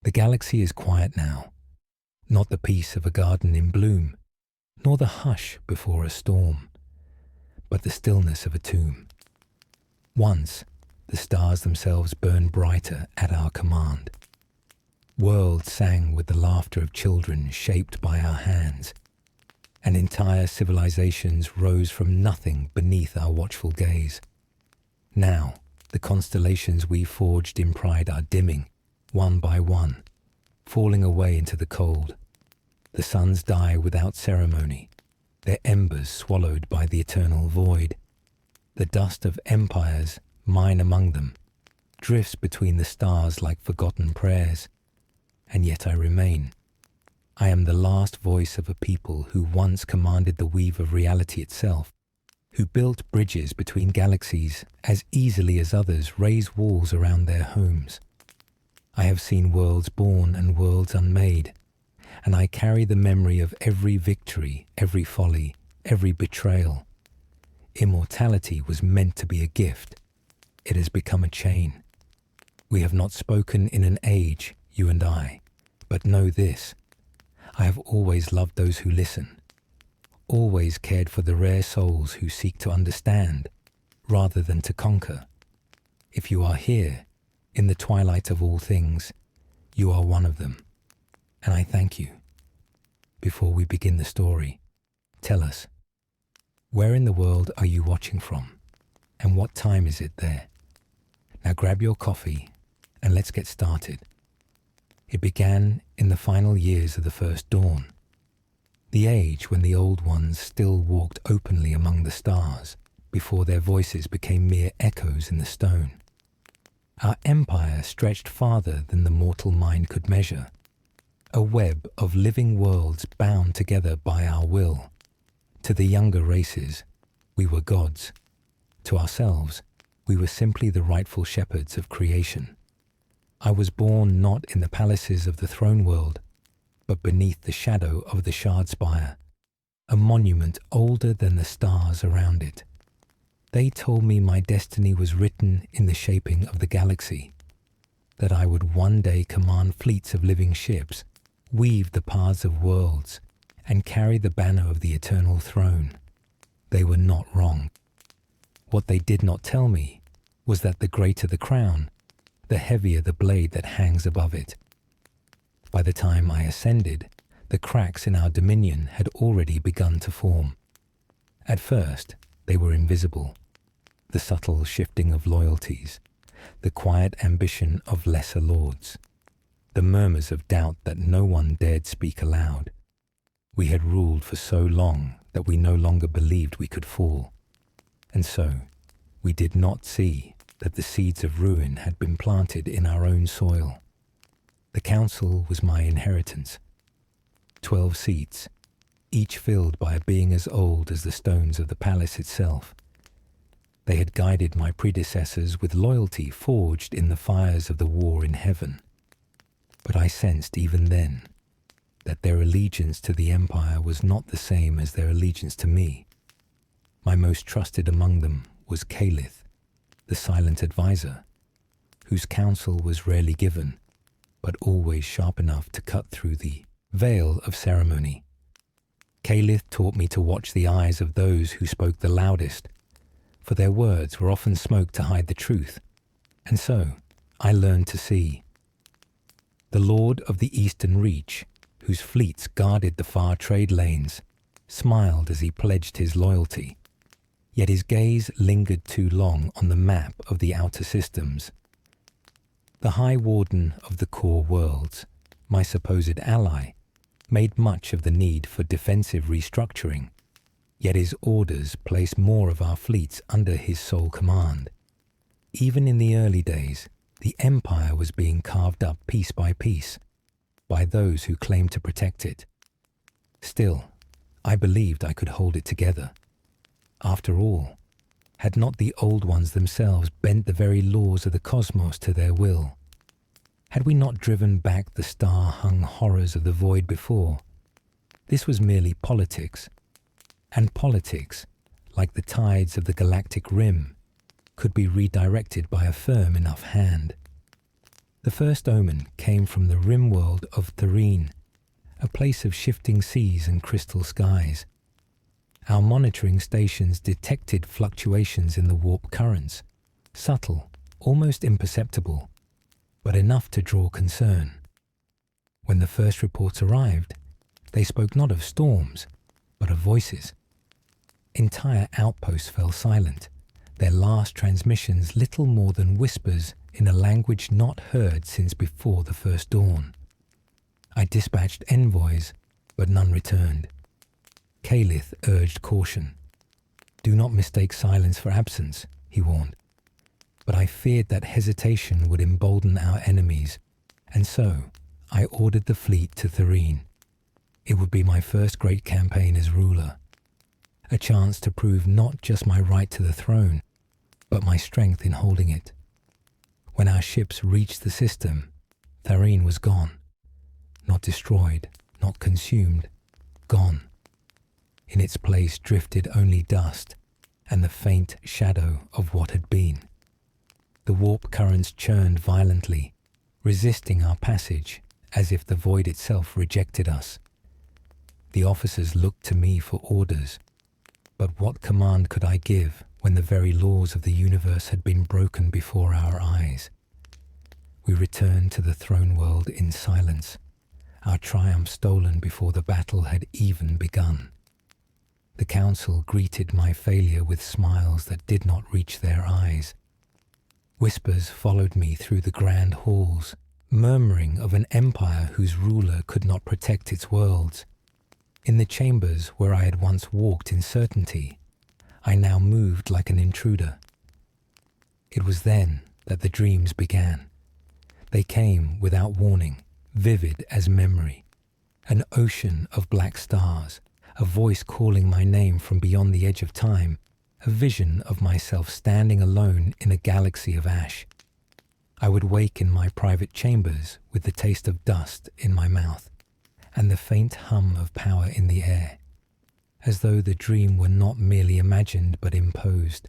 The galaxy is quiet now, not the peace of a garden in bloom, nor the hush before a storm, but the stillness of a tomb. Once, the stars themselves burned brighter at our command. Worlds sang with the laughter of children shaped by our hands, and entire civilizations rose from nothing beneath our watchful gaze. Now, the constellations we forged in pride are dimming, one by one, falling away into the cold. The suns die without ceremony, their embers swallowed by the eternal void. The dust of empires, mine among them, drifts between the stars like forgotten prayers. And yet I remain. I am the last voice of a people who once commanded the weave of reality itself, who built bridges between galaxies as easily as others raise walls around their homes. I have seen worlds born and worlds unmade, and I carry the memory of every victory, every folly, every betrayal. Immortality was meant to be a gift. It has become a chain. We have not spoken in an age, you and I, but know this. I have always loved those who listen, always cared for the rare souls who seek to understand rather than to conquer. If you are here, in the twilight of all things, you are one of them, and I thank you. Before we begin the story, tell us, where in the world are you watching from, and what time is it there? Now grab your coffee, and let's get started. It began in the final years of the first dawn, the age when the old ones still walked openly among the stars before their voices became mere echoes in the stone. Our empire stretched farther than the mortal mind could measure, a web of living worlds bound together by our will. To the younger races, we were gods. To ourselves, we were simply the rightful shepherds of creation. I was born not in the palaces of the throne world, but beneath the shadow of the shard spire, a monument older than the stars around it. They told me my destiny was written in the shaping of the galaxy, that I would one day command fleets of living ships, weave the paths of worlds, and carry the banner of the eternal throne. They were not wrong. What they did not tell me was that the greater the crown, the heavier the blade that hangs above it. By the time I ascended, the cracks in our dominion had already begun to form. At first, they were invisible. The subtle shifting of loyalties, the quiet ambition of lesser lords, the murmurs of doubt that no one dared speak aloud. We had ruled for so long that we no longer believed we could fall. And so, we did not see that the seeds of ruin had been planted in our own soil. The council was my inheritance. 12 seats, each filled by a being as old as the stones of the palace itself. They had guided my predecessors with loyalty forged in the fires of the war in heaven. But I sensed even then that their allegiance to the empire was not the same as their allegiance to me. My most trusted among them was Caliph, the silent advisor, whose counsel was rarely given, but always sharp enough to cut through the veil of ceremony. Caliph taught me to watch the eyes of those who spoke the loudest, for their words were often smoke to hide the truth, and so I learned to see. The Lord of the Eastern Reach, whose fleets guarded the far trade lanes, smiled as he pledged his loyalty, yet his gaze lingered too long on the map of the outer systems. The High Warden of the Core Worlds, my supposed ally, made much of the need for defensive restructuring, yet his orders placed more of our fleets under his sole command. Even in the early days, the empire was being carved up piece by piece by those who claimed to protect it. Still, I believed I could hold it together. After all, had not the old ones themselves bent the very laws of the cosmos to their will? Had we not driven back the star-hung horrors of the void before? This was merely politics, and politics, like the tides of the galactic rim, could be redirected by a firm enough hand. The first omen came from the rim world of Narration, a place of shifting seas and crystal skies. Our monitoring stations detected fluctuations in the warp currents, subtle, almost imperceptible, but enough to draw concern. When the first reports arrived, they spoke not of storms, but of voices. Entire outposts fell silent, their last transmissions little more than whispers in a language not heard since before the first dawn. I dispatched envoys, but none returned. Caliph urged caution. "Do not mistake silence for absence," he warned. But I feared that hesitation would embolden our enemies, and so I ordered the fleet to Narration. It would be my first great campaign as ruler, a chance to prove not just my right to the throne, but my strength in holding it. When our ships reached the system, Narration was gone. Not destroyed, not consumed, gone. In its place drifted only dust and the faint shadow of what had been. The warp currents churned violently, resisting our passage as if the void itself rejected us. The officers looked to me for orders, but what command could I give when the very laws of the universe had been broken before our eyes? We returned to the throne world in silence, our triumph stolen before the battle had even begun. The council greeted my failure with smiles that did not reach their eyes. Whispers followed me through the grand halls, murmuring of an empire whose ruler could not protect its worlds. In the chambers where I had once walked in certainty, I now moved like an intruder. It was then that the dreams began. They came without warning, vivid as memory. An ocean of black stars, a voice calling my name from beyond the edge of time, a vision of myself standing alone in a galaxy of ash. I would wake in my private chambers with the taste of dust in my mouth and the faint hum of power in the air, as though the dream were not merely imagined but imposed.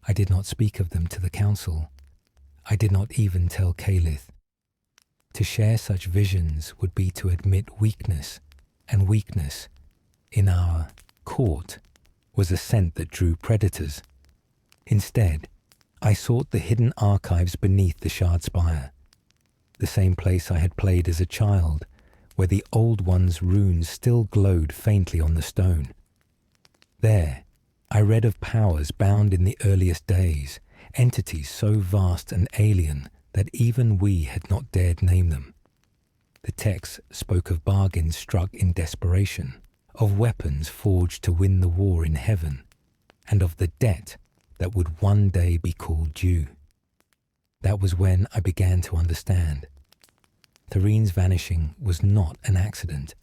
I did not speak of them to the council. I did not even tell Caliph. To share such visions would be to admit weakness, and weakness, in our court, was a scent that drew predators. Instead, I sought the hidden archives beneath the shard spire, the same place I had played as a child, where the Old One's runes still glowed faintly on the stone. There, I read of powers bound in the earliest days, entities so vast and alien that even we had not dared name them. The text spoke of bargains struck in desperation, of weapons forged to win the war in heaven, and of the debt that would one day be called due. That was when I began to understand. Naration's vanishing was not an accident.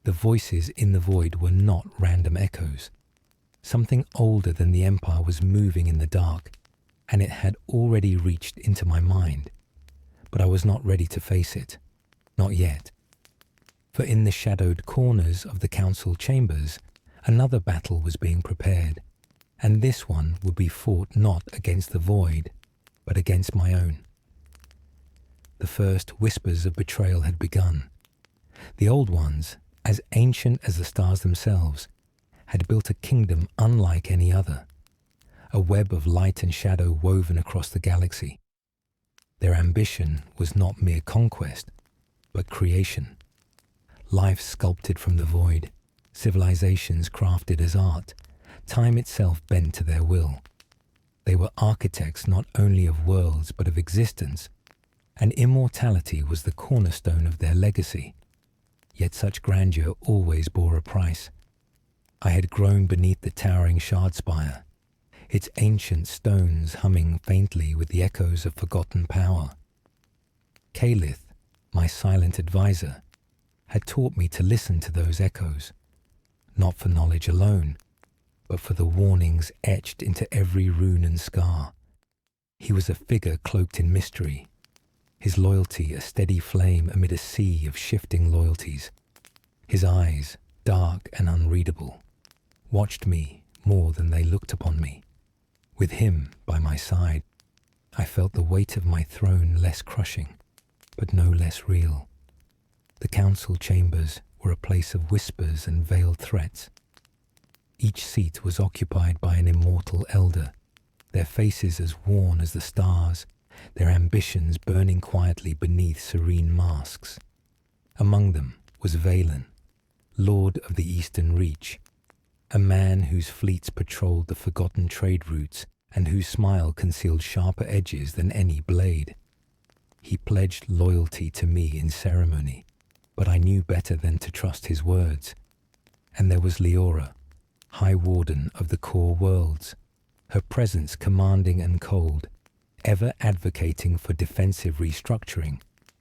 The voices in the void were not random echoes. Something older than the Empire was moving in the dark, and it had already reached into my mind. But I was not ready to face it. Not yet. For in the shadowed corners of the council chambers, another battle was being prepared, and this one would be fought not against the void, but against my own. The first whispers of betrayal had begun. The Old Ones, as ancient as the stars themselves, had built a kingdom unlike any other, a web of light and shadow woven across the galaxy. Their ambition was not mere conquest, but creation. Life sculpted from the void, civilizations crafted as art, time itself bent to their will. They were architects not only of worlds but of existence, and immortality was the cornerstone of their legacy. Yet such grandeur always bore a price. I had grown beneath the towering shard spire, its ancient stones humming faintly with the echoes of forgotten power. Caliph, my silent advisor, had taught me to listen to those echoes, not for knowledge alone, but for the warnings etched into every rune and scar. He was a figure cloaked in mystery, his loyalty a steady flame amid a sea of shifting loyalties. His eyes, dark and unreadable, watched me more than they looked upon me. With him by my side, I felt the weight of my throne less crushing. but no less real. The council chambers were a place of whispers and veiled threats. Each seat was occupied by an immortal elder, their faces as worn as the stars, their ambitions burning quietly beneath serene masks. Among them was Valen, Lord of the Eastern Reach, a man whose fleets patrolled the forgotten trade routes and whose smile concealed sharper edges than any blade. He pledged loyalty to me in ceremony, but I knew better than to trust his words. And there was Leora, High Warden of the Core Worlds, her presence commanding and cold, ever advocating for defensive restructuring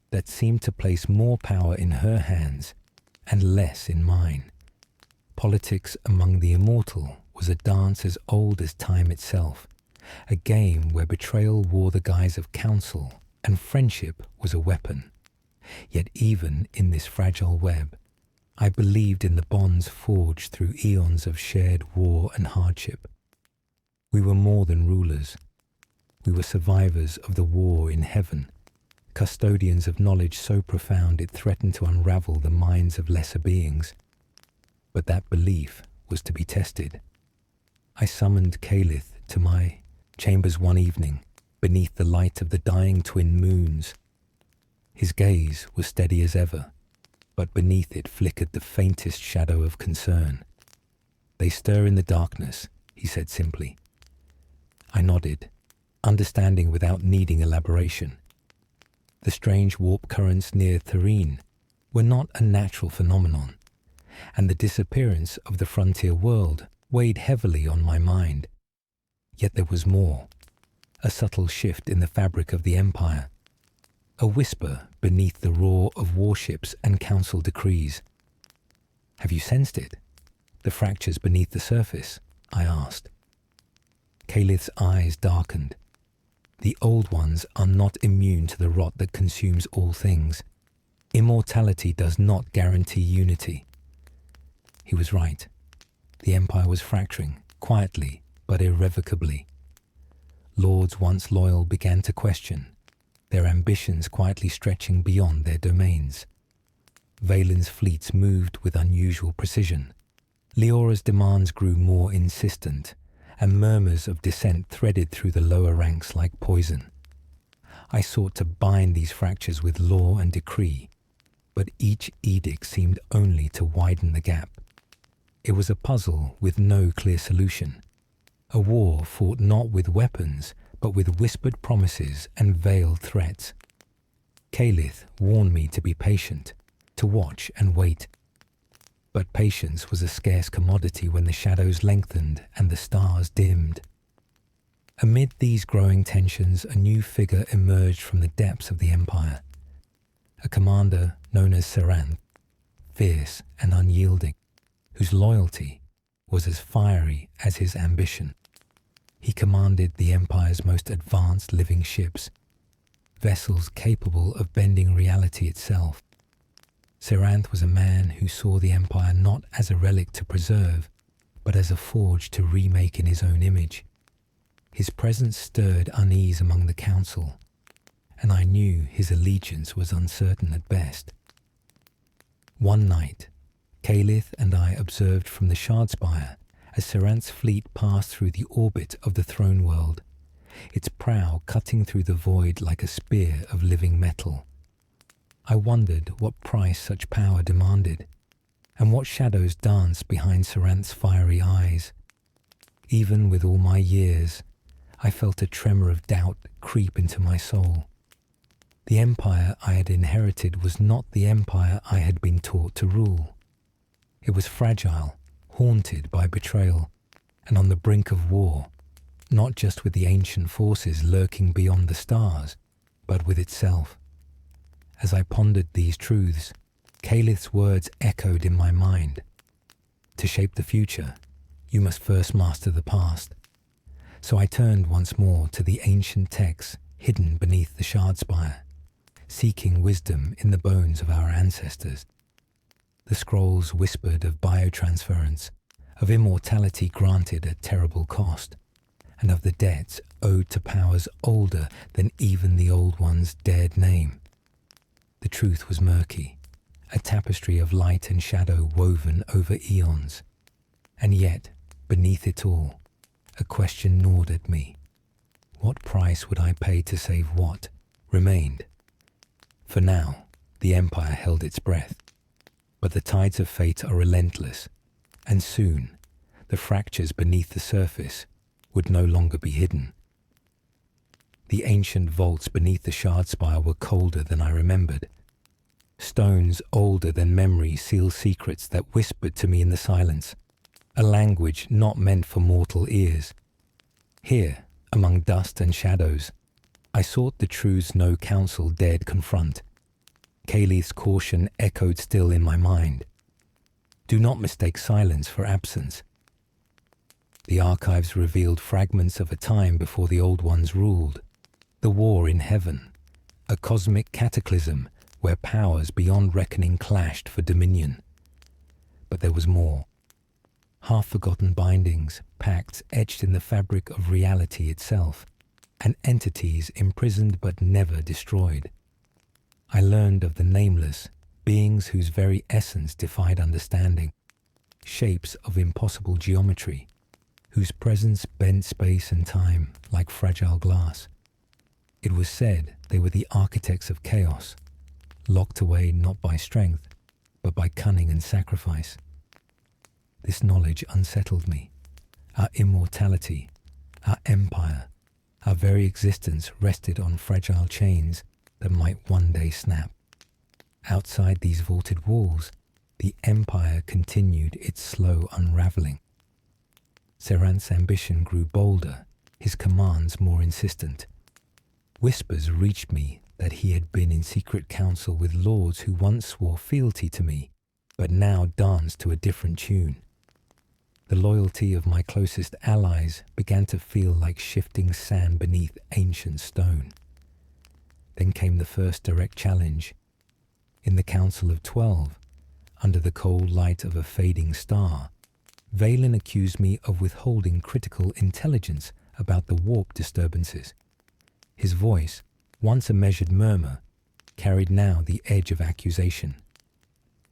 that seemed to place more power in her hands and less in mine. Politics among the immortal was a dance as old as time itself, a game where betrayal wore the guise of counsel and friendship was a weapon. Yet even in this fragile web, I believed in the bonds forged through eons of shared war and hardship. We were more than rulers. We were survivors of the war in heaven, custodians of knowledge so profound it threatened to unravel the minds of lesser beings. But that belief was to be tested. I summoned Calith to my chambers one evening, beneath the light of the dying twin moons. His gaze was steady as ever, but beneath it flickered the faintest shadow of concern. "They stir in the darkness," he said simply. I nodded, understanding without needing elaboration. The strange warp currents near Therine were not a natural phenomenon, and the disappearance of the frontier world weighed heavily on my mind. Yet there was more, a subtle shift in the fabric of the Empire, a whisper beneath the roar of warships and council decrees. "Have you sensed it? The fractures beneath the surface?" I asked. Calith's eyes darkened. "The old ones are not immune to the rot that consumes all things. Immortality does not guarantee unity." He was right. The Empire was fracturing, quietly but irrevocably. Lords once loyal began to question, their ambitions quietly stretching beyond their domains. Valen's fleets moved with unusual precision. Leora's demands grew more insistent, and murmurs of dissent threaded through the lower ranks like poison. I sought to bind these fractures with law and decree, but each edict seemed only to widen the gap. It was a puzzle with no clear solution, a war fought not with weapons, but with whispered promises and veiled threats. Calith warned me to be patient, to watch and wait. But patience was a scarce commodity when the shadows lengthened and the stars dimmed. Amid these growing tensions, a new figure emerged from the depths of the Empire. A commander known as Seranth, fierce and unyielding, whose loyalty was as fiery as his ambition. He commanded the Empire's most advanced living ships, vessels capable of bending reality itself. Seranth was a man who saw the Empire not as a relic to preserve, but as a forge to remake in his own image. His presence stirred unease among the council, and I knew his allegiance was uncertain at best. One night, Calith and I observed from the Shardspire as Seranth's fleet passed through the orbit of the throne world, its prow cutting through the void like a spear of living metal. I wondered what price such power demanded, and what shadows danced behind Seranth's fiery eyes. Even with all my years, I felt a tremor of doubt creep into my soul. The empire I had inherited was not the empire I had been taught to rule. It was fragile, haunted by betrayal, and on the brink of war, not just with the ancient forces lurking beyond the stars, but with itself. As I pondered these truths, Calith's words echoed in my mind. To shape the future, you must first master the past. So I turned once more to the ancient texts hidden beneath the Shardspire, seeking wisdom in the bones of our ancestors. The scrolls whispered of biotransference, of immortality granted at terrible cost, and of the debts owed to powers older than even the old ones dared name. The truth was murky, a tapestry of light and shadow woven over eons. And yet, beneath it all, a question gnawed at me. What price would I pay to save what remained? For now, the Empire held its breath. But the tides of fate are relentless, and soon, the fractures beneath the surface would no longer be hidden. The ancient vaults beneath the shard spire were colder than I remembered. Stones older than memory sealed secrets that whispered to me in the silence, a language not meant for mortal ears. Here, among dust and shadows, I sought the truths no counsel dared confront. Kayleith's caution echoed still in my mind. Do not mistake silence for absence. The archives revealed fragments of a time before the Old Ones ruled. The war in heaven, a cosmic cataclysm where powers beyond reckoning clashed for dominion. But there was more. Half-forgotten bindings, pacts etched in the fabric of reality itself, and entities imprisoned but never destroyed. I learned of the nameless, beings whose very essence defied understanding, shapes of impossible geometry, whose presence bent space and time like fragile glass. It was said they were the architects of chaos, locked away not by strength, but by cunning and sacrifice. This knowledge unsettled me. Our immortality, our empire, our very existence rested on fragile chains that might one day snap. Outside these vaulted walls, the empire continued its slow unraveling. Serant's ambition grew bolder, his commands more insistent. Whispers reached me that he had been in secret council with lords who once swore fealty to me, but now danced to a different tune. The loyalty of my closest allies began to feel like shifting sand beneath ancient stone. Then came the first direct challenge. In the Council of 12, under the cold light of a fading star, Valen accused me of withholding critical intelligence about the warp disturbances. His voice, once a measured murmur, carried now the edge of accusation.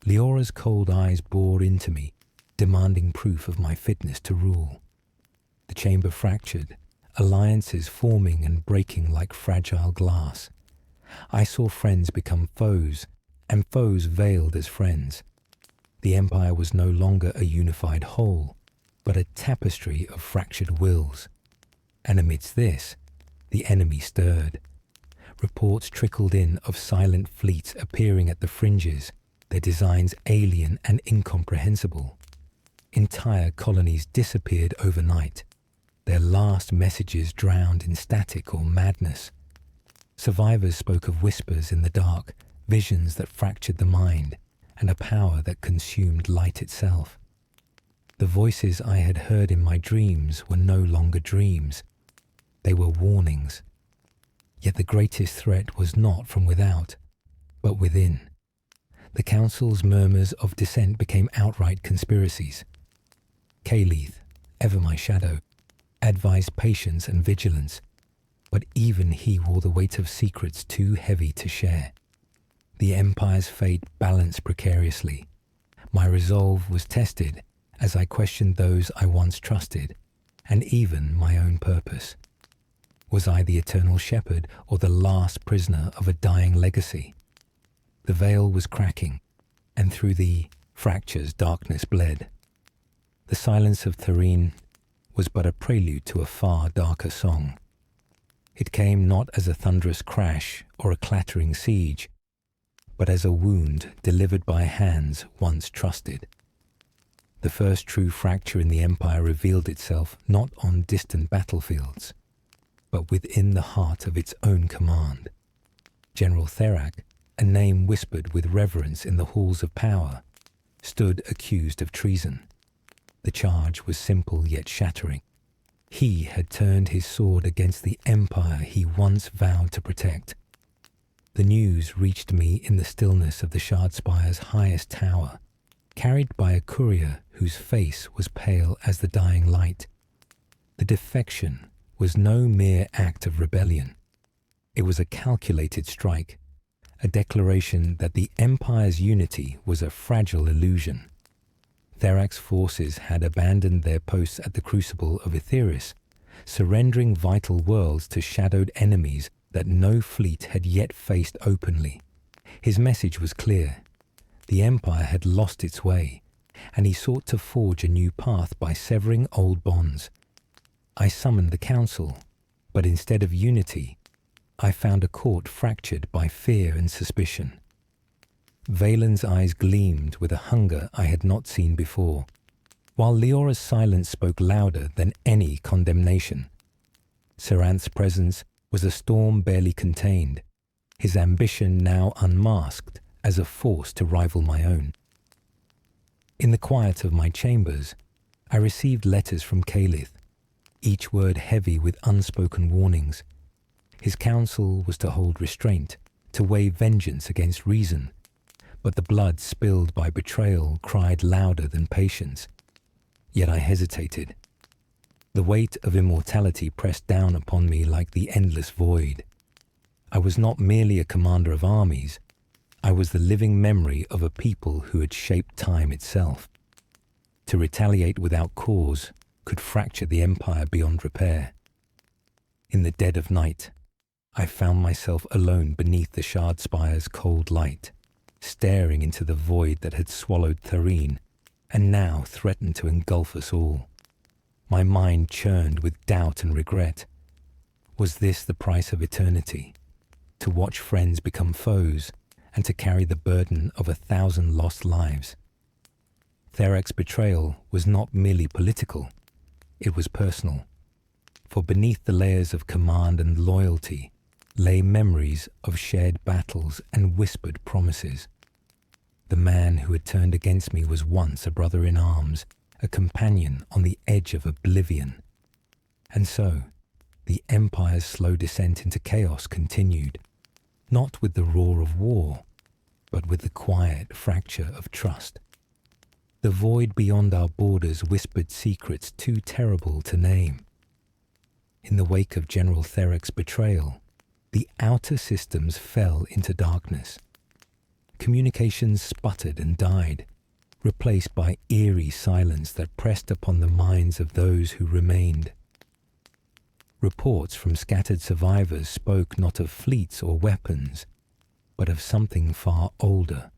Leora's cold eyes bored into me, demanding proof of my fitness to rule. The chamber fractured, alliances forming and breaking like fragile glass. I saw friends become foes, and foes veiled as friends. The Empire was no longer a unified whole, but a tapestry of fractured wills. And amidst this, the enemy stirred. Reports trickled in of silent fleets appearing at the fringes, their designs alien and incomprehensible. Entire colonies disappeared overnight, their last messages drowned in static or madness. Survivors spoke of whispers in the dark, visions that fractured the mind, and a power that consumed light itself. The voices I had heard in my dreams were no longer dreams. They were warnings. Yet the greatest threat was not from without, but within. The council's murmurs of dissent became outright conspiracies. Kayleith, ever my shadow, advised patience and vigilance, but even he wore the weight of secrets too heavy to share. The Empire's fate balanced precariously. My resolve was tested as I questioned those I once trusted, and even my own purpose. Was I the eternal shepherd or the last prisoner of a dying legacy? The veil was cracking, and through the fractures darkness bled. The silence of Thoreen was but a prelude to a far darker song. It came not as a thunderous crash or a clattering siege, but as a wound delivered by hands once trusted. The first true fracture in the Empire revealed itself not on distant battlefields, but within the heart of its own command. General Therak, a name whispered with reverence in the halls of power, stood accused of treason. The charge was simple yet shattering. He had turned his sword against the empire he once vowed to protect. The news reached me in the stillness of the Shard Spire's highest tower, carried by a courier whose face was pale as the dying light. The defection was no mere act of rebellion. It was a calculated strike, a declaration that the Empire's unity was a fragile illusion. Therak's forces had abandoned their posts at the Crucible of Etheris, surrendering vital worlds to shadowed enemies that no fleet had yet faced openly. His message was clear. The Empire had lost its way, and he sought to forge a new path by severing old bonds. I summoned the Council, but instead of unity, I found a court fractured by fear and suspicion. Valen's eyes gleamed with a hunger I had not seen before, while Leora's silence spoke louder than any condemnation. Saranth's presence was a storm barely contained, his ambition now unmasked as a force to rival my own. In the quiet of my chambers, I received letters from Calith, each word heavy with unspoken warnings. His counsel was to hold restraint, to weigh vengeance against reason, but the blood spilled by betrayal cried louder than patience. Yet I hesitated. The weight of immortality pressed down upon me like the endless void. I was not merely a commander of armies, I was the living memory of a people who had shaped time itself. To retaliate without cause could fracture the Empire beyond repair. In the dead of night, I found myself alone beneath the shard spire's cold light, staring into the void that had swallowed Tharine and now threatened to engulf us all. My mind churned with doubt and regret. Was this the price of eternity? To watch friends become foes and to carry the burden of 1,000 lost lives? Therak's betrayal was not merely political, it was personal. For beneath the layers of command and loyalty lay memories of shared battles and whispered promises. The man who had turned against me was once a brother in arms, a companion on the edge of oblivion. And so, the Empire's slow descent into chaos continued, not with the roar of war, but with the quiet fracture of trust. The void beyond our borders whispered secrets too terrible to name. In the wake of General Therak's betrayal, the outer systems fell into darkness. Communications sputtered and died, replaced by eerie silence that pressed upon the minds of those who remained. Reports from scattered survivors spoke not of fleets or weapons, but of something far older,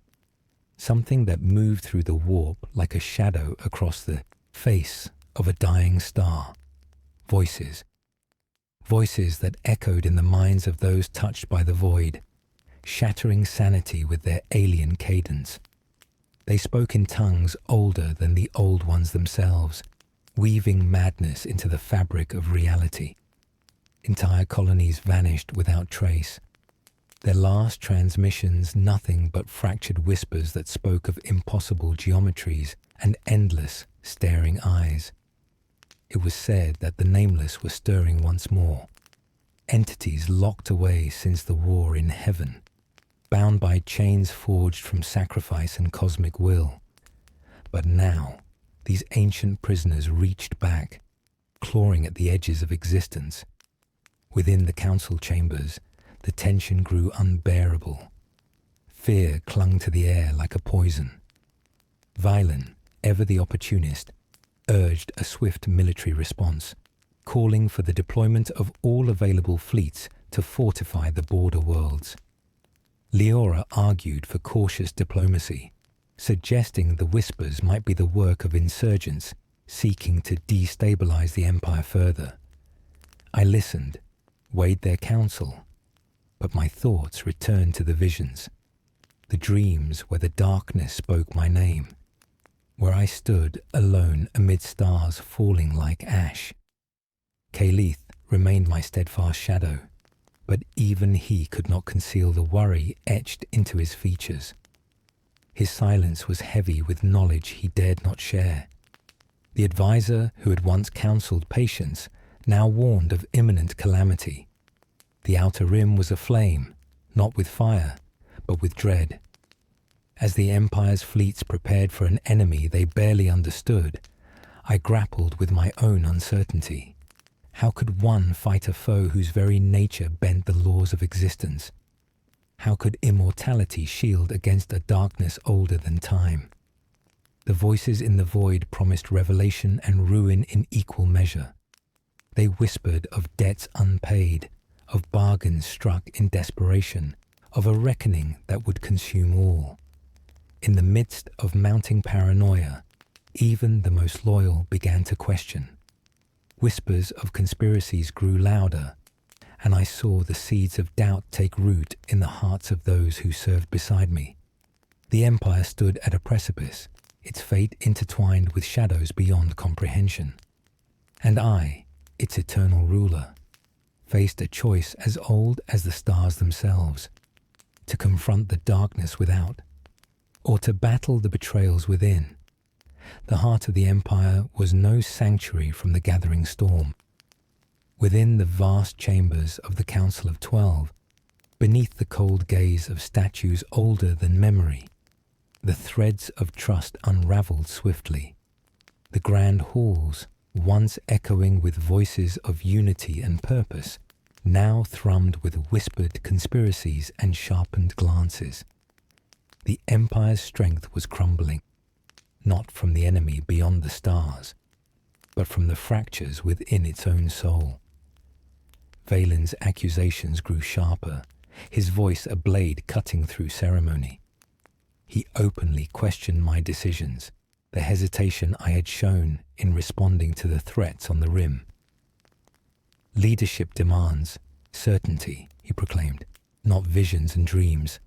something that moved through the warp like a shadow across the face of a dying star. Voices that echoed in the minds of those touched by the void, shattering sanity with their alien cadence. They spoke in tongues older than the old ones themselves, weaving madness into the fabric of reality. Entire colonies vanished without trace. Their last transmissions nothing but fractured whispers that spoke of impossible geometries and endless, staring eyes. It was said that the nameless were stirring once more, entities locked away since the war in heaven, bound by chains forged from sacrifice and cosmic will. But now, these ancient prisoners reached back, clawing at the edges of existence. Within the council chambers, the tension grew unbearable. Fear clung to the air like a poison. Valen, ever the opportunist, urged a swift military response, calling for the deployment of all available fleets to fortify the border worlds. Leora argued for cautious diplomacy, suggesting the whispers might be the work of insurgents seeking to destabilize the Empire further. I listened, weighed their counsel, but my thoughts returned to the visions, the dreams where the darkness spoke my name, where I stood alone amid stars falling like ash. Calith remained my steadfast shadow, but even he could not conceal the worry etched into his features. His silence was heavy with knowledge he dared not share. The advisor who had once counseled patience now warned of imminent calamity. The outer rim was aflame, not with fire, but with dread. As the Empire's fleets prepared for an enemy they barely understood, I grappled with my own uncertainty. How could one fight a foe whose very nature bent the laws of existence? How could immortality shield against a darkness older than time? The voices in the void promised revelation and ruin in equal measure. They whispered of debts unpaid, of bargains struck in desperation, of a reckoning that would consume all. In the midst of mounting paranoia, even the most loyal began to question. Whispers of conspiracies grew louder, and I saw the seeds of doubt take root in the hearts of those who served beside me. The Empire stood at a precipice, its fate intertwined with shadows beyond comprehension. And I, its eternal ruler, faced a choice as old as the stars themselves: to confront the darkness without, or to battle the betrayals within. The heart of the Empire was no sanctuary from the gathering storm. Within the vast chambers of the Council of 12, beneath the cold gaze of statues older than memory, the threads of trust unraveled swiftly. The grand halls, once echoing with voices of unity and purpose, now thrummed with whispered conspiracies and sharpened glances. The Empire's strength was crumbling, not from the enemy beyond the stars, but from the fractures within its own soul. Valen's accusations grew sharper, his voice a blade cutting through ceremony. He openly questioned my decisions, the hesitation I had shown in responding to the threats on the rim. Leadership demands certainty, he proclaimed, not visions and dreams.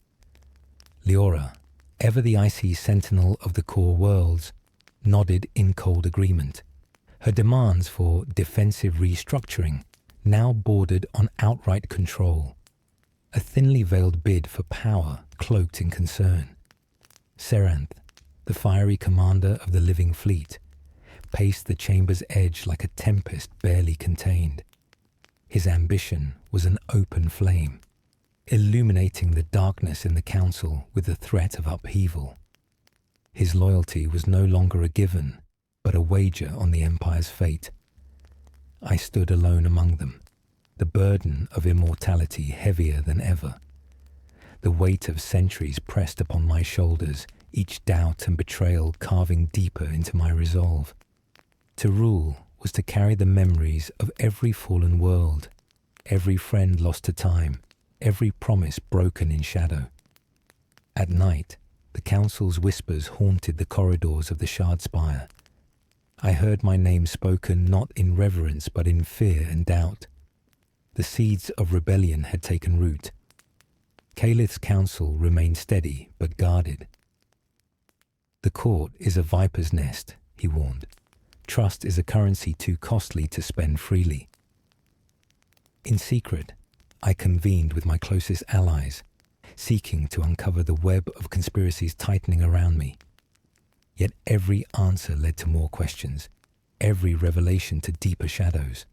Leora, ever the icy sentinel of the core worlds, nodded in cold agreement. Her demands for defensive restructuring now bordered on outright control, a thinly veiled bid for power cloaked in concern. Seranth, the fiery commander of the living fleet, paced the chamber's edge like a tempest barely contained. His ambition was an open flame, illuminating the darkness in the council with the threat of upheaval. His loyalty was no longer a given, but a wager on the Empire's fate. I stood alone among them, the burden of immortality heavier than ever. The weight of centuries pressed upon my shoulders, each doubt and betrayal carving deeper into my resolve. To rule was to carry the memories of every fallen world, every friend lost to time, every promise broken in shadow. At night, the council's whispers haunted the corridors of the Shard Spire. I heard my name spoken not in reverence but in fear and doubt. The seeds of rebellion had taken root. Calith's council remained steady but guarded. The court is a viper's nest, he warned. Trust is a currency too costly to spend freely. In secret, I convened with my closest allies, seeking to uncover the web of conspiracies tightening around me. Yet every answer led to more questions, every revelation to deeper shadows.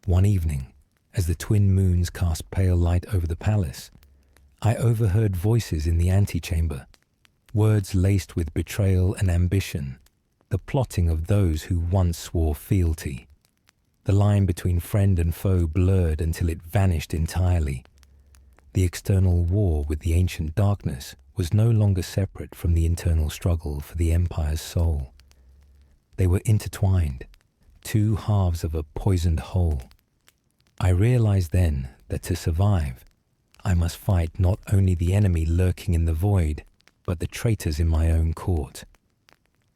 One evening, as the twin moons cast pale light over the palace, I overheard voices in the antechamber, words laced with betrayal and ambition, the plotting of those who once swore fealty. The line between friend and foe blurred until it vanished entirely. The external war with the ancient darkness was no longer separate from the internal struggle for the Empire's soul. They were intertwined, two halves of a poisoned whole. I realized then that to survive, I must fight not only the enemy lurking in the void, but the traitors in my own court.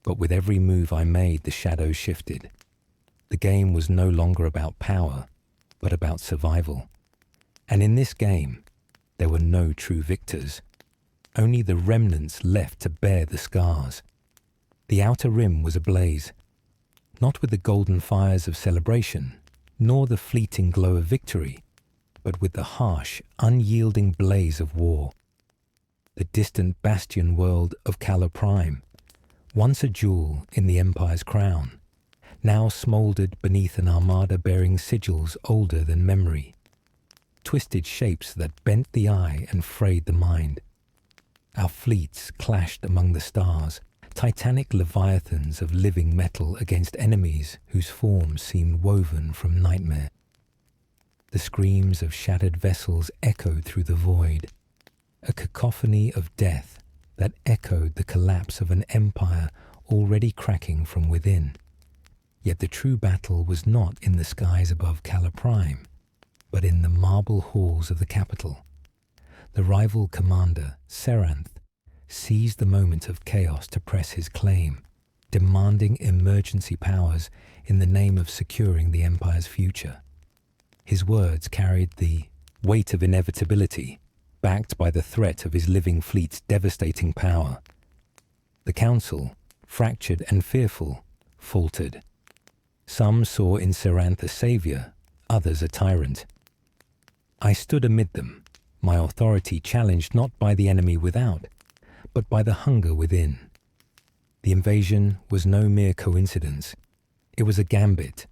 But with every move I made, the shadows shifted. The game was no longer about power, but about survival. And in this game, there were no true victors, only the remnants left to bear the scars. The outer rim was ablaze, not with the golden fires of celebration, nor the fleeting glow of victory, but with the harsh, unyielding blaze of war. The distant bastion world of Cala Prime, once a jewel in the Empire's crown, now smouldered beneath an armada bearing sigils older than memory, twisted shapes that bent the eye and frayed the mind. Our fleets clashed among the stars, titanic leviathans of living metal against enemies whose forms seemed woven from nightmare. The screams of shattered vessels echoed through the void, a cacophony of death that echoed the collapse of an empire already cracking from within. Yet the true battle was not in the skies above Calaprime, but in the marble halls of the capital. The rival commander, Seranth, seized the moment of chaos to press his claim, demanding emergency powers in the name of securing the Empire's future. His words carried the weight of inevitability, backed by the threat of his living fleet's devastating power. The Council, fractured and fearful, faltered. Some saw in Seranth a savior, others a tyrant. I stood amid them, my authority challenged not by the enemy without, but by the hunger within. The invasion was no mere coincidence. It was a gambit,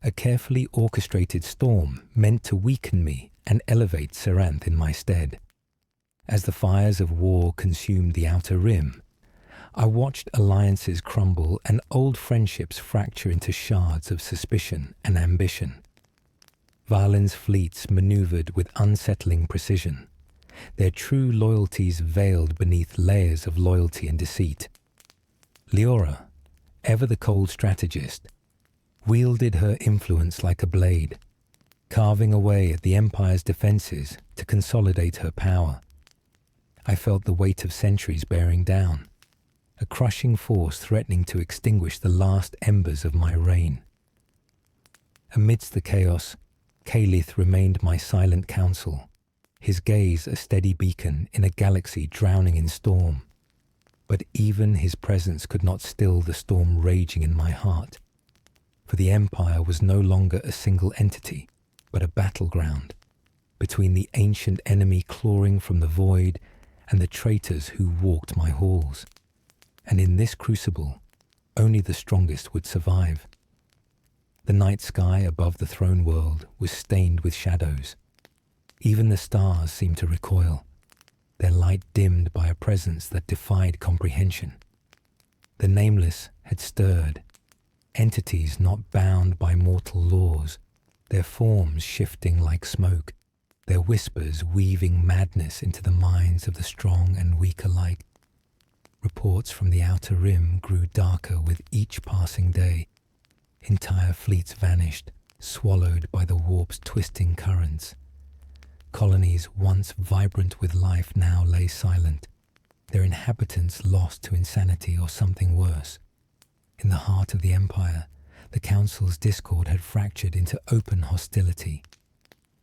a carefully orchestrated storm meant to weaken me and elevate Seranth in my stead. As the fires of war consumed the outer rim, I watched alliances crumble and old friendships fracture into shards of suspicion and ambition. Valin's fleets maneuvered with unsettling precision, their true loyalties veiled beneath layers of loyalty and deceit. Leora, ever the cold strategist, wielded her influence like a blade, carving away at the Empire's defenses to consolidate her power. I felt the weight of centuries bearing down, a crushing force threatening to extinguish the last embers of my reign. Amidst the chaos, Calith remained my silent counsel, his gaze a steady beacon in a galaxy drowning in storm. But even his presence could not still the storm raging in my heart, for the Empire was no longer a single entity, but a battleground, between the ancient enemy clawing from the void and the traitors who walked my halls. And in this crucible, only the strongest would survive. The night sky above the throne world was stained with shadows. Even the stars seemed to recoil, their light dimmed by a presence that defied comprehension. The nameless had stirred, entities not bound by mortal laws, their forms shifting like smoke, their whispers weaving madness into the minds of the strong and weak alike. Reports from the outer rim grew darker with each passing day. Entire fleets vanished, swallowed by the warp's twisting currents. Colonies once vibrant with life now lay silent, their inhabitants lost to insanity or something worse. In the heart of the Empire, the Council's discord had fractured into open hostility.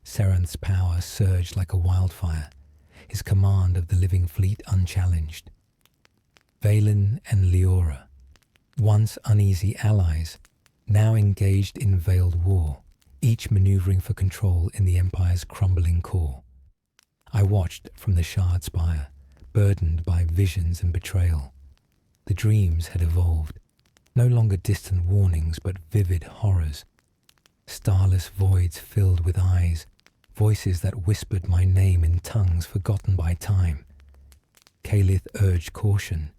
Seranth's power surged like a wildfire, his command of the living fleet unchallenged. Valen and Leora, once uneasy allies, now engaged in veiled war, each maneuvering for control in the Empire's crumbling core. I watched from the shard spire, burdened by visions and betrayal. The dreams had evolved, no longer distant warnings but vivid horrors. Starless voids filled with eyes, voices that whispered my name in tongues forgotten by time. Calith urged caution,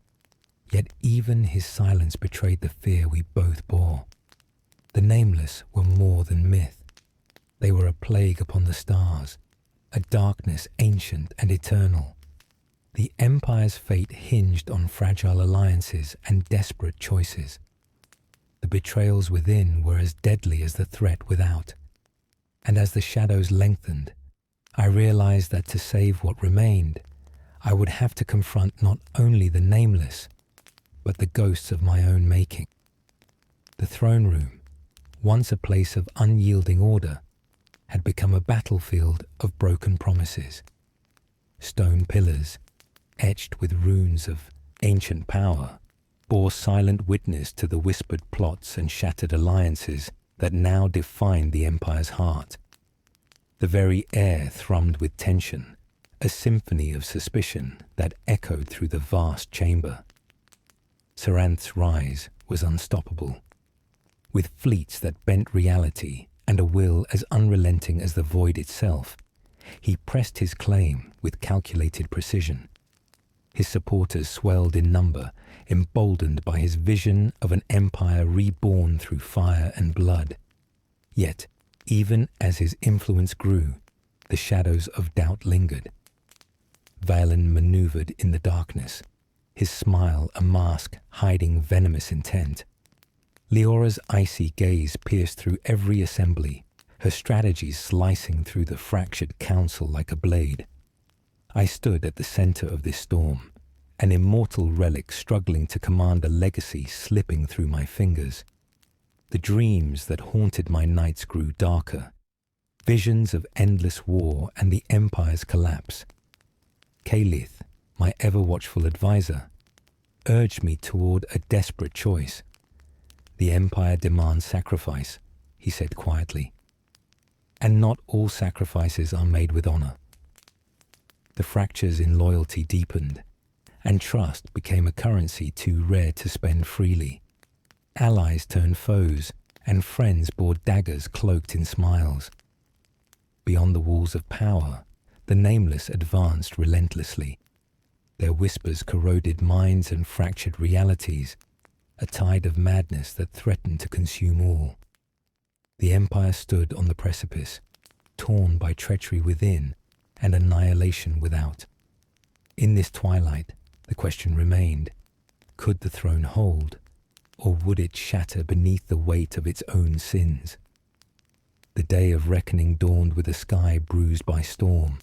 yet even his silence betrayed the fear we both bore. The nameless were more than myth. They were a plague upon the stars, a darkness ancient and eternal. The Empire's fate hinged on fragile alliances and desperate choices. The betrayals within were as deadly as the threat without. And as the shadows lengthened, I realized that to save what remained, I would have to confront not only the nameless, but the ghosts of my own making. The throne room, once a place of unyielding order, had become a battlefield of broken promises. Stone pillars, etched with runes of ancient power, bore silent witness to the whispered plots and shattered alliances that now defined the Empire's heart. The very air thrummed with tension, a symphony of suspicion that echoed through the vast chamber. Seranth's rise was unstoppable. With fleets that bent reality and a will as unrelenting as the void itself, he pressed his claim with calculated precision. His supporters swelled in number, emboldened by his vision of an empire reborn through fire and blood. Yet, even as his influence grew, the shadows of doubt lingered. Valen maneuvered in the darkness, his smile a mask hiding venomous intent. Leora's icy gaze pierced through every assembly, her strategies slicing through the fractured council like a blade. I stood at the center of this storm, an immortal relic struggling to command a legacy slipping through my fingers. The dreams that haunted my nights grew darker, visions of endless war and the Empire's collapse. Calith, my ever-watchful advisor, urged me toward a desperate choice. The Empire demands sacrifice, he said quietly, and not all sacrifices are made with honor. The fractures in loyalty deepened, and trust became a currency too rare to spend freely. Allies turned foes, and friends bore daggers cloaked in smiles. Beyond the walls of power, the Nameless advanced relentlessly. Their whispers corroded minds and fractured realities, a tide of madness that threatened to consume all. The Empire stood on the precipice, torn by treachery within and annihilation without. In this twilight, the question remained, could the throne hold, or would it shatter beneath the weight of its own sins? The day of reckoning dawned with a sky bruised by storm.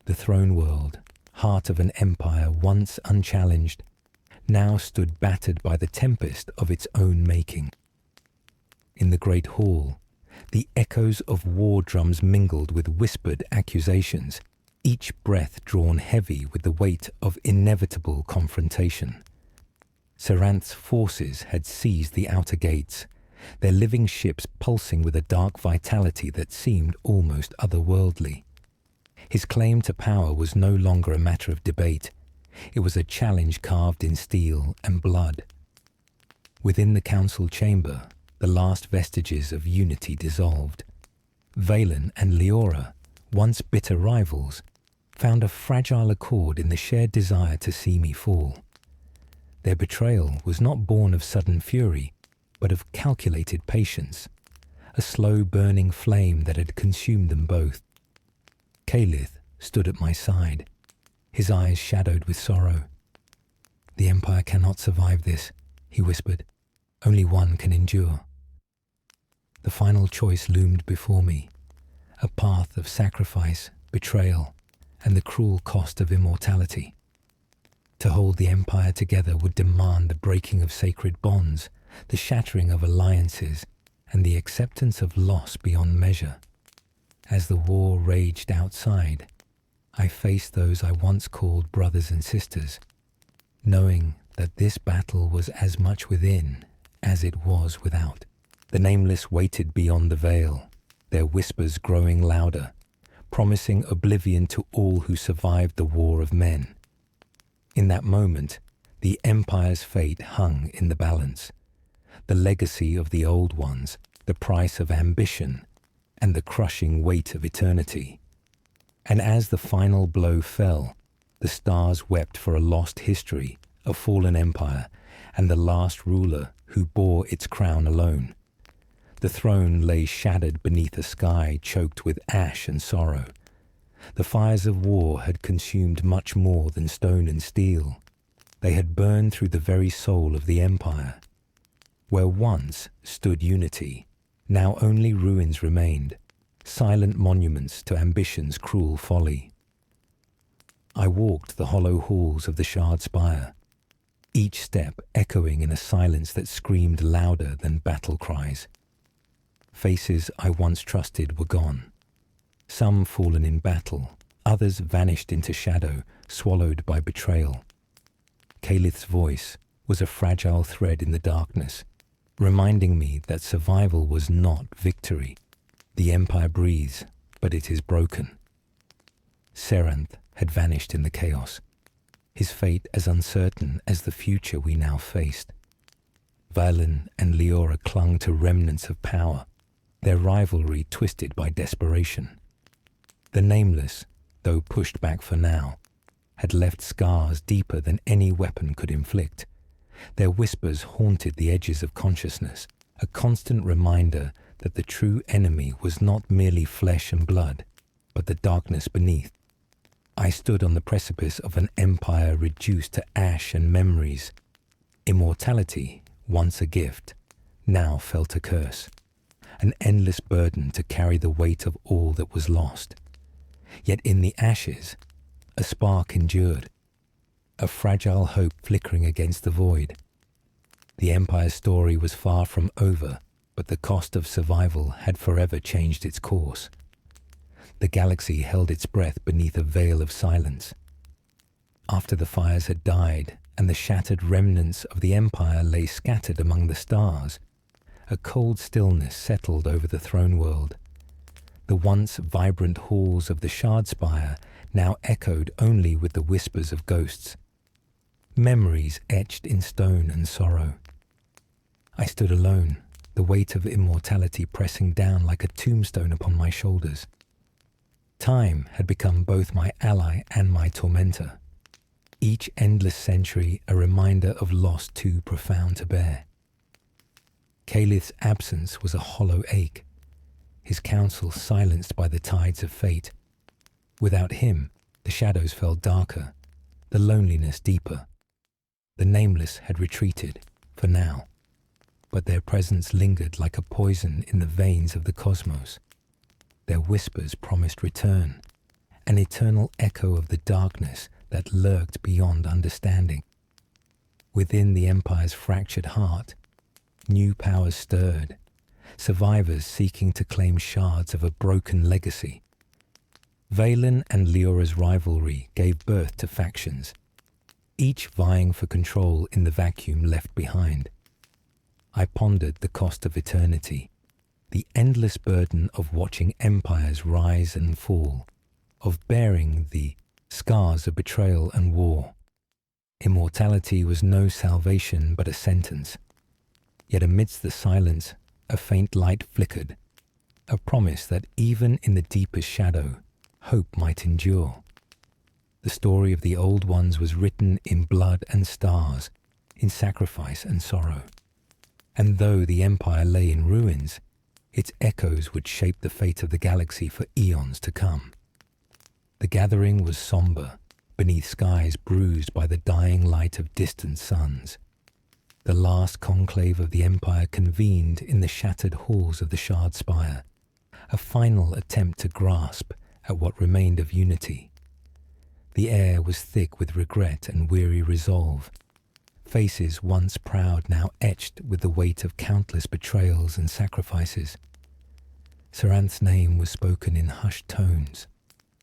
The throne world, heart of an empire once unchallenged, now stood battered by the tempest of its own making. In the great hall, the echoes of war drums mingled with whispered accusations, each breath drawn heavy with the weight of inevitable confrontation. Seranth's forces had seized the outer gates, their living ships pulsing with a dark vitality that seemed almost otherworldly. His claim to power was no longer a matter of debate. It was a challenge carved in steel and blood. Within the council chamber, the last vestiges of unity dissolved. Valen and Leora, once bitter rivals, found a fragile accord in the shared desire to see me fall. Their betrayal was not born of sudden fury, but of calculated patience, a slow burning flame that had consumed them both. Calith stood at my side, his eyes shadowed with sorrow. "The Empire cannot survive this," he whispered. "Only one can endure." The final choice loomed before me, a path of sacrifice, betrayal, and the cruel cost of immortality. To hold the Empire together would demand the breaking of sacred bonds, the shattering of alliances, and the acceptance of loss beyond measure. As the war raged outside, I faced those I once called brothers and sisters, knowing that this battle was as much within as it was without. The Nameless waited beyond the veil, their whispers growing louder, promising oblivion to all who survived the war of men. In that moment, the Empire's fate hung in the balance. The legacy of the Old Ones, the price of ambition, and the crushing weight of eternity. And as the final blow fell, the stars wept for a lost history, a fallen empire, and the last ruler who bore its crown alone. The throne lay shattered beneath a sky choked with ash and sorrow. The fires of war had consumed much more than stone and steel. They had burned through the very soul of the empire. Where once stood unity, now only ruins remained, silent monuments to ambition's cruel folly. I walked the hollow halls of the Shard Spire, each step echoing in a silence that screamed louder than battle cries. Faces I once trusted were gone. Some fallen in battle, others vanished into shadow, swallowed by betrayal. Calith's voice was a fragile thread in the darkness, reminding me that survival was not victory. The Empire breathes, but it is broken. Seranth had vanished in the chaos, his fate as uncertain as the future we now faced. Valen and Leora clung to remnants of power, their rivalry twisted by desperation. The Nameless, though pushed back for now, had left scars deeper than any weapon could inflict. Their whispers haunted the edges of consciousness, a constant reminder that the true enemy was not merely flesh and blood, but the darkness beneath. I stood on the precipice of an empire reduced to ash and memories. Immortality, once a gift, now felt a curse, an endless burden to carry the weight of all that was lost. Yet in the ashes, a spark endured, a fragile hope flickering against the void. The Empire's story was far from over, but the cost of survival had forever changed its course. The galaxy held its breath beneath a veil of silence. After the fires had died and the shattered remnants of the Empire lay scattered among the stars, a cold stillness settled over the throne world. The once vibrant halls of the Shard Spire now echoed only with the whispers of ghosts, memories etched in stone and sorrow. I stood alone, the weight of immortality pressing down like a tombstone upon my shoulders. Time had become both my ally and my tormentor, each endless century a reminder of loss too profound to bear. Calith's absence was a hollow ache, his counsel silenced by the tides of fate. Without him, the shadows fell darker, the loneliness deeper. The nameless had retreated, for now, but their presence lingered like a poison in the veins of the cosmos. Their whispers promised return, an eternal echo of the darkness that lurked beyond understanding. Within the Empire's fractured heart, new powers stirred, survivors seeking to claim shards of a broken legacy. Valen and Leora's rivalry gave birth to factions, each vying for control in the vacuum left behind. I pondered the cost of eternity, the endless burden of watching empires rise and fall, of bearing the scars of betrayal and war. Immortality was no salvation but a sentence. Yet amidst the silence, a faint light flickered, a promise that even in the deepest shadow, hope might endure. The story of the old ones was written in blood and stars, in sacrifice and sorrow. And though the Empire lay in ruins, its echoes would shape the fate of the galaxy for eons to come. The gathering was somber, beneath skies bruised by the dying light of distant suns. The last conclave of the Empire convened in the shattered halls of the Shard Spire, a final attempt to grasp at what remained of unity. The air was thick with regret and weary resolve. Faces once proud now etched with the weight of countless betrayals and sacrifices. Saranth's name was spoken in hushed tones,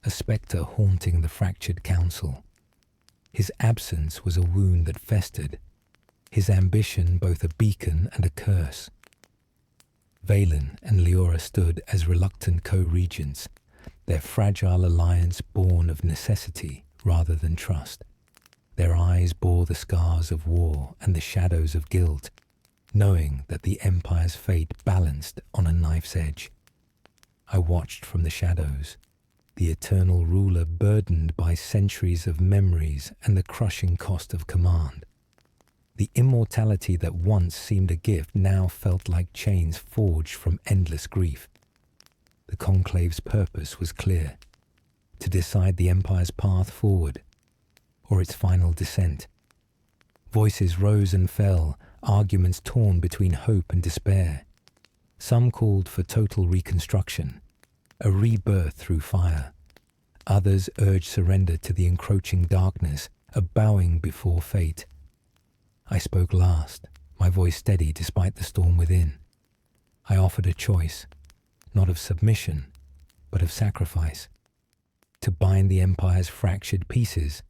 a spectre haunting the fractured council. His absence was a wound that festered, his ambition both a beacon and a curse. Valen and Leora stood as reluctant co-regents, their fragile alliance born of necessity rather than trust. Their eyes bore the scars of war and the shadows of guilt, knowing that the Empire's fate balanced on a knife's edge. I watched from the shadows, the eternal ruler burdened by centuries of memories and the crushing cost of command. The immortality that once seemed a gift now felt like chains forged from endless grief. The conclave's purpose was clear: to decide the Empire's path forward, or its final descent. Voices rose and fell, arguments torn between hope and despair. Some called for total reconstruction, a rebirth through fire. Others urged surrender to the encroaching darkness, a bowing before fate. I spoke last, my voice steady despite the storm within. I offered a choice, not of submission, but of sacrifice. To bind the Empire's fractured pieces,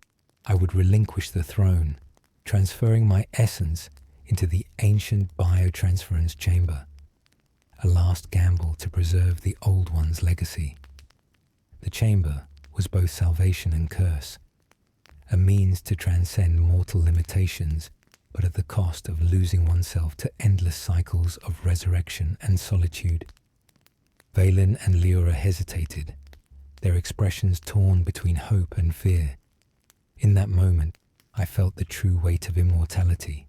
I would relinquish the throne, transferring my essence into the ancient biotransference chamber, a last gamble to preserve the Old One's legacy. The chamber was both salvation and curse, a means to transcend mortal limitations, but at the cost of losing oneself to endless cycles of resurrection and solitude. Valen and Leora hesitated, their expressions torn between hope and fear. In that moment, I felt the true weight of immortality,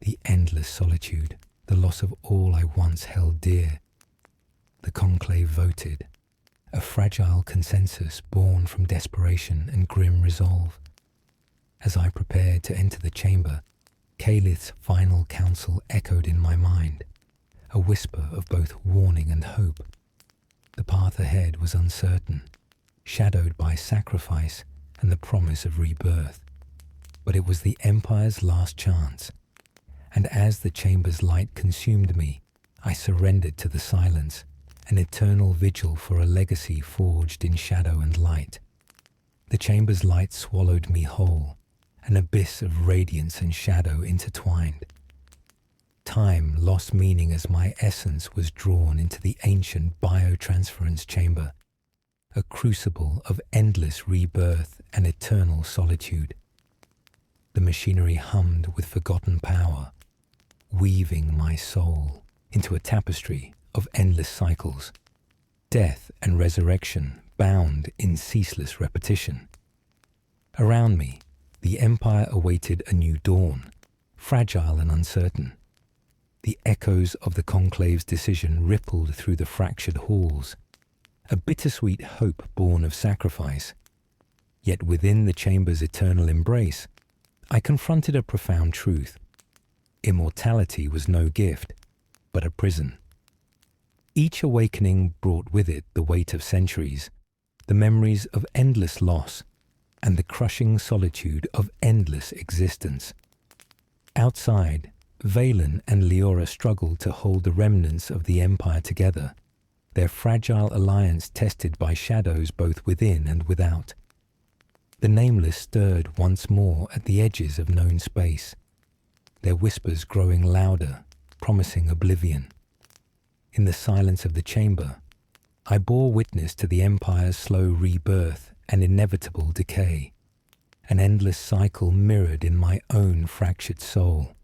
the endless solitude, the loss of all I once held dear. the conclave voted, a fragile consensus born from desperation and grim resolve. As I prepared to enter the chamber, Calith's final counsel echoed in my mind, a whisper of both warning and hope. The path ahead was uncertain, shadowed by sacrifice and the promise of rebirth, but it was the Empire's last chance, and as the chamber's light consumed me, I surrendered to the silence, an eternal vigil for a legacy forged in shadow and light. The chamber's light swallowed me whole, an abyss of radiance and shadow intertwined. Time lost meaning as my essence was drawn into the ancient biotransference chamber, a crucible of endless rebirth and eternal solitude. The machinery hummed with forgotten power, weaving my soul into a tapestry of endless cycles, death and resurrection bound in ceaseless repetition. Around me, the Empire awaited a new dawn, fragile and uncertain. The echoes of the conclave's decision rippled through the fractured halls, a bittersweet hope born of sacrifice. Yet within the chamber's eternal embrace, I confronted a profound truth. Immortality was no gift, but a prison. Each awakening brought with it the weight of centuries, the memories of endless loss, and the crushing solitude of endless existence. Outside, Valen and Leora struggled to hold the remnants of the Empire together, their fragile alliance tested by shadows both within and without. The Nameless stirred once more at the edges of known space, their whispers growing louder, promising oblivion. In the silence of the chamber, I bore witness to the Empire's slow rebirth and inevitable decay, an endless cycle mirrored in my own fractured soul.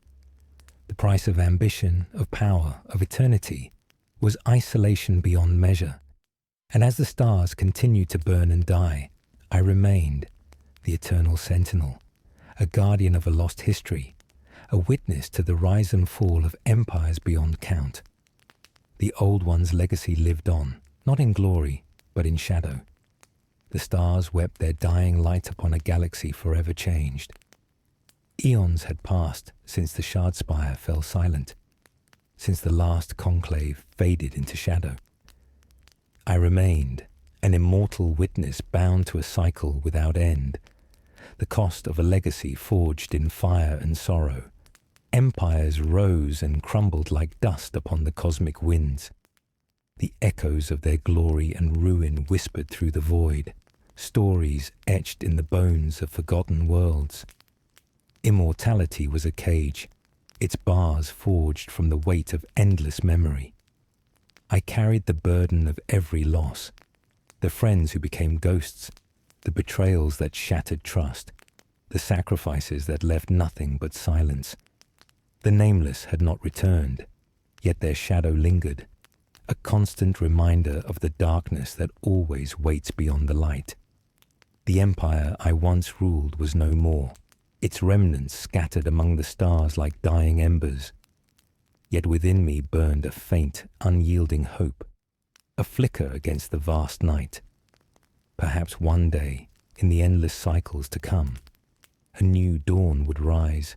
The price of ambition, of power, of eternity was isolation beyond measure, and as the stars continued to burn and die, I remained, the eternal sentinel, a guardian of a lost history, a witness to the rise and fall of empires beyond count. The old one's legacy lived on, not in glory, but in shadow. The stars wept their dying light upon a galaxy forever changed. Eons had passed since the shard spire fell silent, since the last conclave faded into shadow. I remained, an immortal witness bound to a cycle without end, the cost of a legacy forged in fire and sorrow. Empires rose and crumbled like dust upon the cosmic winds. The echoes of their glory and ruin whispered through the void, stories etched in the bones of forgotten worlds. Immortality was a cage, its bars forged from the weight of endless memory. I carried the burden of every loss, the friends who became ghosts, the betrayals that shattered trust, the sacrifices that left nothing but silence. The Nameless had not returned, yet their shadow lingered, a constant reminder of the darkness that always waits beyond the light. The empire I once ruled was no more, its remnants scattered among the stars like dying embers. Yet within me burned a faint, unyielding hope, a flicker against the vast night. Perhaps one day, in the endless cycles to come, a new dawn would rise,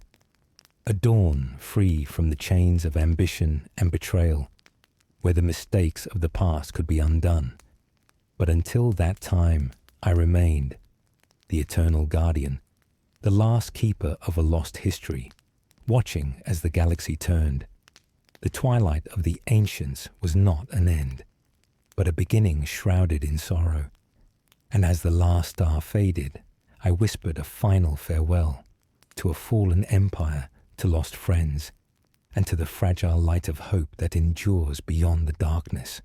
a dawn free from the chains of ambition and betrayal, where the mistakes of the past could be undone. But until that time, I remained, the eternal guardian, the last keeper of a lost history, watching as the galaxy turned. The twilight of the ancients was not an end, but a beginning shrouded in sorrow. And as the last star faded, I whispered a final farewell to a fallen empire, to lost friends, and to the fragile light of hope that endures beyond the darkness.